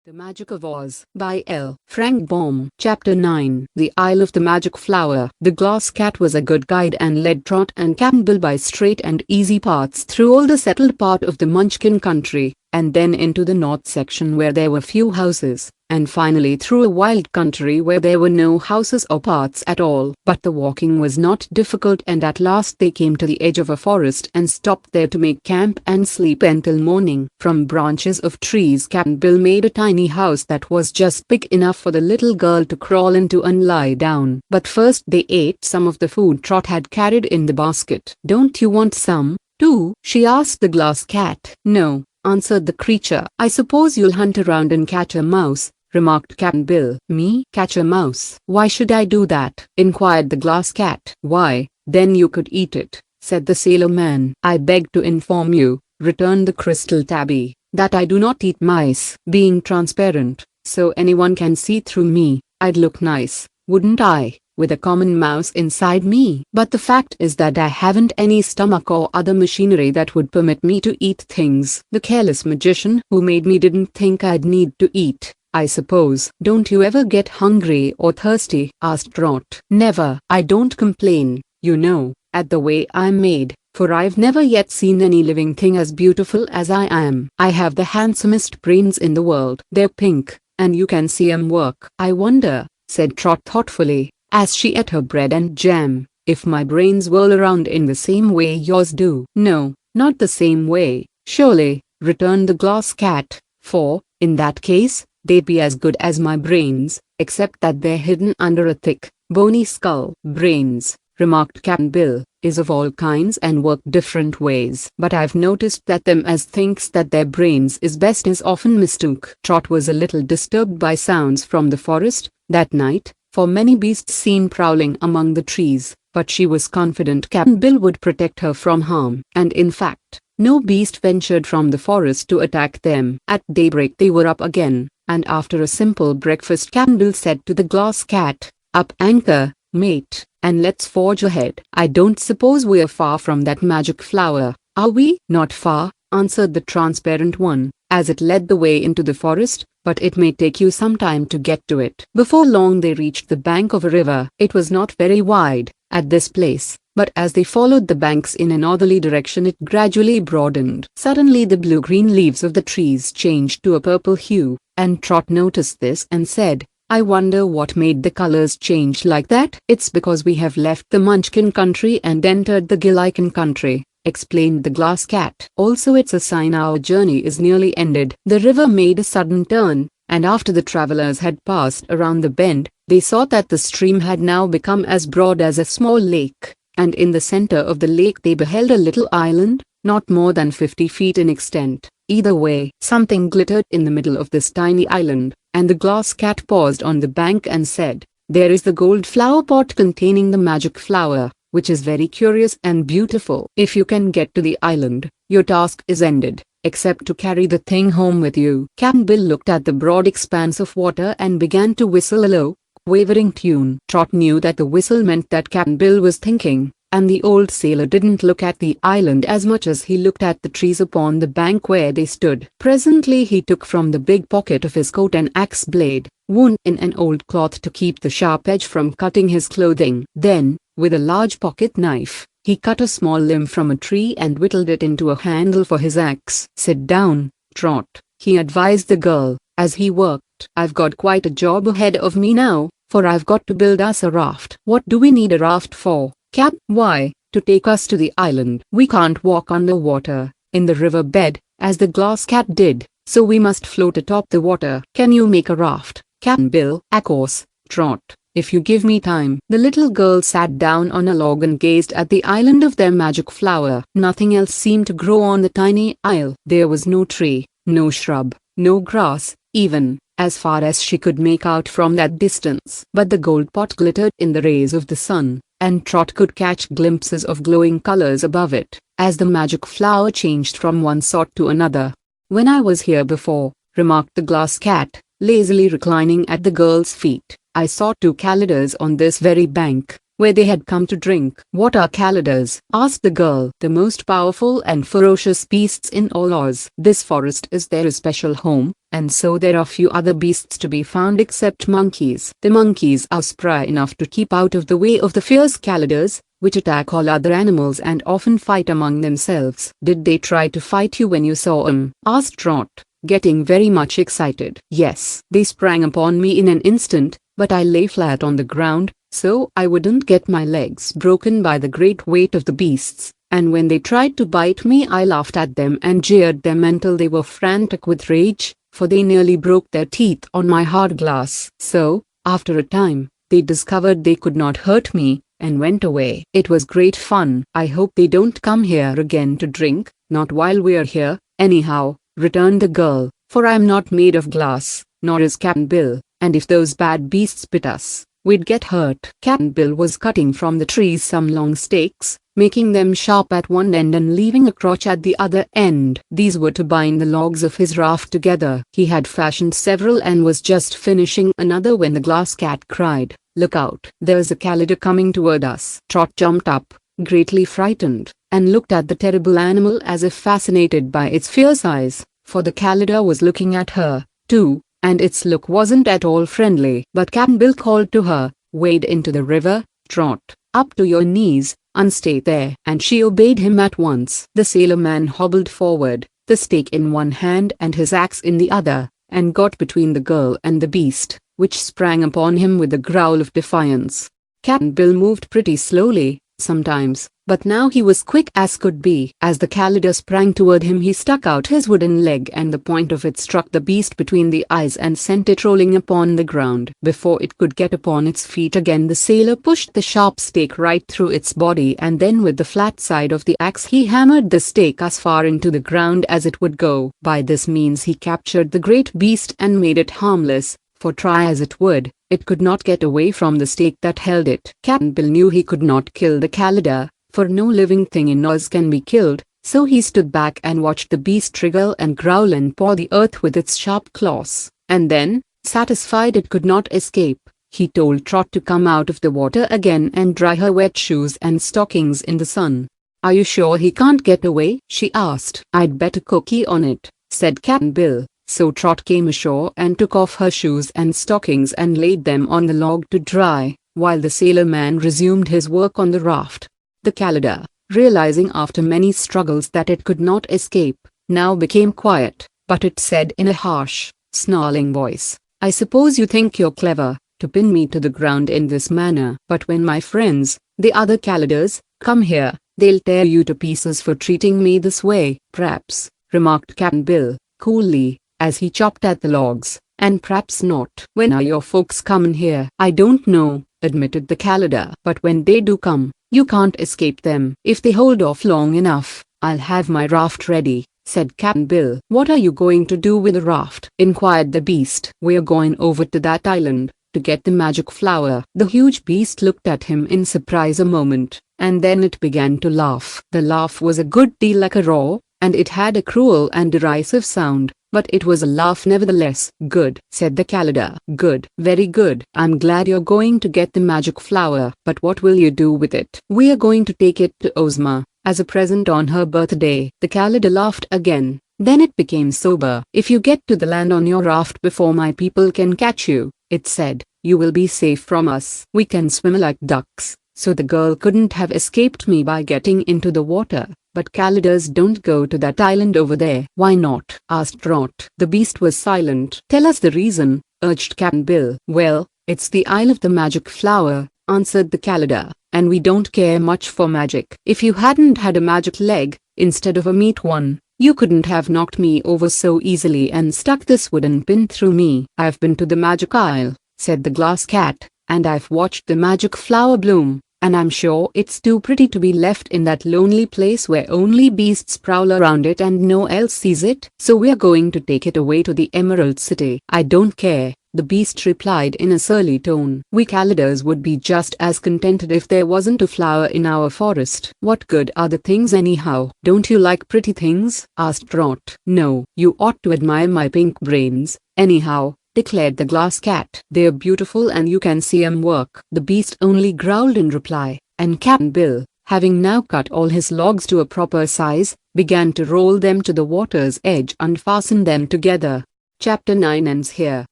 The Magic of Oz by L. Frank Baum. Chapter 9. The Isle of the Magic Flower. The Glass Cat was a good guide and led Trot and Cap'n Bill by straight and easy paths through all the settled part of the Munchkin country, and then into the north section where there were few houses, and finally through a wild country where there were no houses or paths at all. But the walking was not difficult, and at last they came to the edge of a forest and stopped there to make camp and sleep until morning. From branches of trees Cap'n Bill made a tiny house that was just big enough for the little girl to crawl into and lie down. But first they ate some of the food Trot had carried in the basket. "Don't you want some, too?" she asked the Glass Cat. "No," answered the creature. "I suppose you'll hunt around and catch a mouse," remarked Cap'n Bill. "Me? Catch a mouse? Why should I do that?" inquired the Glass Cat. "Why, then you could eat it," said the sailor man. "I beg to inform you," returned the crystal tabby, "that I do not eat mice. Being transparent, so anyone can see through me, I'd look nice, wouldn't I, with a common mouse inside me? But the fact is that I haven't any stomach or other machinery that would permit me to eat things. The careless magician who made me didn't think I'd need to eat, I suppose." "Don't you ever get hungry or thirsty?" asked Trot. "Never. I don't complain, you know, at the way I'm made, for I've never yet seen any living thing as beautiful as I am. I have the handsomest brains in the world. They're pink, and you can see 'em work." "I wonder," said Trot thoughtfully, as she ate her bread and jam, "if my brains whirl around in the same way yours do." "No, not the same way, surely," returned the Glass Cat, "for, in that case, they'd be as good as my brains, except that they're hidden under a thick, bony skull." "Brains," remarked Cap'n Bill, "is of all kinds and work different ways. But I've noticed that them as thinks that their brains is best is often mistook." Trot was a little disturbed by sounds from the forest that night, for many beasts seemed prowling among the trees, but she was confident Cap'n Bill would protect her from harm. And in fact, no beast ventured from the forest to attack them. At daybreak they were up again, and after a simple breakfast Cap'n Bill said to the Glass Cat, "Up anchor, mate, and let's forge ahead. I don't suppose we're far from that magic flower, are we?" "Not far," answered the transparent one, as it led the way into the forest, "but it may take you some time to get to it." Before long they reached the bank of a river. It was not very wide at this place, but as they followed the banks in a northerly direction it gradually broadened. Suddenly the blue-green leaves of the trees changed to a purple hue, and Trot noticed this and said, "I wonder what made the colors change like that." "It's because we have left the Munchkin country and entered the Gillikin country," explained the Glass Cat. "Also it's a sign our journey is nearly ended." The river made a sudden turn, and after the travelers had passed around the bend, they saw that the stream had now become as broad as a small lake, and in the center of the lake they beheld a little island, not more than 50 feet in extent. Either way, something glittered in the middle of this tiny island, and the Glass Cat paused on the bank and said, "There is the gold flower pot containing the magic flower, which is very curious and beautiful. If you can get to the island, your task is ended, except to carry the thing home with you." Cap'n Bill looked at the broad expanse of water and began to whistle a low, quavering tune. Trot knew that the whistle meant that Cap'n Bill was thinking, and the old sailor didn't look at the island as much as he looked at the trees upon the bank where they stood. Presently he took from the big pocket of his coat an axe blade, wound in an old cloth to keep the sharp edge from cutting his clothing. Then, with a large pocket knife, he cut a small limb from a tree and whittled it into a handle for his axe. "Sit down, Trot," he advised the girl, as he worked. "I've got quite a job ahead of me now, for I've got to build us a raft." "What do we need a raft for, Cap?" "Why, to take us to the island. We can't walk underwater, in the river bed, as the Glass Cat did, so we must float atop the water." "Can you make a raft, Cap'n Bill?" "Of course, Trot, if you give me time." The little girl sat down on a log and gazed at the island of their magic flower. Nothing else seemed to grow on the tiny isle. There was no tree, no shrub, no grass, even, as far as she could make out from that distance. But the gold pot glittered in the rays of the sun, and Trot could catch glimpses of glowing colors above it, as the magic flower changed from one sort to another. "When I was here before," remarked the Glass Cat, lazily reclining at the girl's feet, "I saw two calidors on this very bank. where they had come to drink. "What are Calidars?" asked the girl. "The most powerful and ferocious beasts in all Oz. This forest is their special home, and so there are few other beasts to be found except monkeys. The monkeys are spry enough to keep out of the way of the fierce Calidars, which attack all other animals and often fight among themselves." "Did they try to fight you when you saw 'em?" asked Trot, getting very much excited. "Yes, they sprang upon me in an instant, but I lay flat on the ground, so I wouldn't get my legs broken by the great weight of the beasts, and when they tried to bite me I laughed at them and jeered them until they were frantic with rage, for they nearly broke their teeth on my hard glass. So, after a time, they discovered they could not hurt me, and went away. It was great fun. I hope they don't come here again to drink." "Not while we're here, anyhow," returned the girl, "for I'm not made of glass, nor is Cap'n Bill, and if those bad beasts bit us, we'd get hurt." Cap'n Bill was cutting from the trees some long stakes, making them sharp at one end and leaving a crotch at the other end. These were to bind the logs of his raft together. He had fashioned several and was just finishing another when the glass cat cried, "Look out, there's a Calidar coming toward us." Trot jumped up, greatly frightened, and looked at the terrible animal as if fascinated by its fierce eyes, for the Calidar was looking at her, too, and its look wasn't at all friendly. But Cap'n Bill called to her, "Wade into the river, Trot, up to your knees, and stay there." And she obeyed him at once. The sailor man hobbled forward, the stake in one hand and his axe in the other, and got between the girl and the beast, which sprang upon him with a growl of defiance. Cap'n Bill moved pretty slowly, sometimes, but now he was quick as could be. As the Calidar sprang toward him he stuck out his wooden leg and the point of it struck the beast between the eyes and sent it rolling upon the ground. Before it could get upon its feet again the sailor pushed the sharp stake right through its body, and then with the flat side of the axe he hammered the stake as far into the ground as it would go. By this means he captured the great beast and made it harmless, for try as it would, it could not get away from the stake that held it. Cap'n Bill knew he could not kill the Calidar, for no living thing in Oz can be killed, so he stood back and watched the beast wriggle and growl and paw the earth with its sharp claws. And then, satisfied it could not escape, he told Trot to come out of the water again and dry her wet shoes and stockings in the sun. "Are you sure he can't get away?" she asked. "I'd bet a cookie on it," said Cap'n Bill. So Trot came ashore and took off her shoes and stockings and laid them on the log to dry, while the sailor man resumed his work on the raft. The Calidar, realizing after many struggles that it could not escape, now became quiet, but it said in a harsh, snarling voice, "I suppose you think you're clever, to pin me to the ground in this manner, but when my friends, the other Calidars, come here, they'll tear you to pieces for treating me this way." "P'raps," remarked Cap'n Bill, coolly, as he chopped at the logs, "and p'raps not." "When are your folks comin' here?" "I don't know," admitted the Calidar, "but when they do come, you can't escape them." "If they hold off long enough, I'll have my raft ready," said Cap'n Bill. "What are you going to do with the raft?" inquired the beast. "We're going over to that island, to get the magic flower." The huge beast looked at him in surprise a moment, and then it began to laugh. The laugh was a good deal like a roar, and it had a cruel and derisive sound, but it was a laugh nevertheless. "Good," said the Calidar. "Good. Very good. I'm glad you're going to get the magic flower, but what will you do with it?" "We're going to take it to Ozma, as a present on her birthday." The Calidar laughed again, then it became sober. "If you get to the land on your raft before my people can catch you," it said, "you will be safe from us. We can swim like ducks, so the girl couldn't have escaped me by getting into the water. But Calidars don't go to that island over there." "Why not?" asked Trot. The beast was silent. "Tell us the reason," urged Cap'n Bill. "Well, it's the Isle of the Magic Flower," answered the Calidar, "and we don't care much for magic. If you hadn't had a magic leg, instead of a meat one, you couldn't have knocked me over so easily and stuck this wooden pin through me." "I've been to the Magic Isle," said the glass cat, "and I've watched the magic flower bloom, and I'm sure it's too pretty to be left in that lonely place where only beasts prowl around it and no one else sees it. So we're going to take it away to the Emerald City." "I don't care," the beast replied in a surly tone. "We Calidars would be just as contented if there wasn't a flower in our forest." "What good are the things anyhow?" "Don't you like pretty things?" asked Trot. "No. You ought to admire my pink brains, anyhow," declared the glass cat. "They're beautiful and you can see 'em work." The beast only growled in reply, and Cap'n Bill, having now cut all his logs to a proper size, began to roll them to the water's edge and fasten them together. Chapter 9 ends here.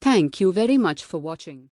Thank you very much for watching.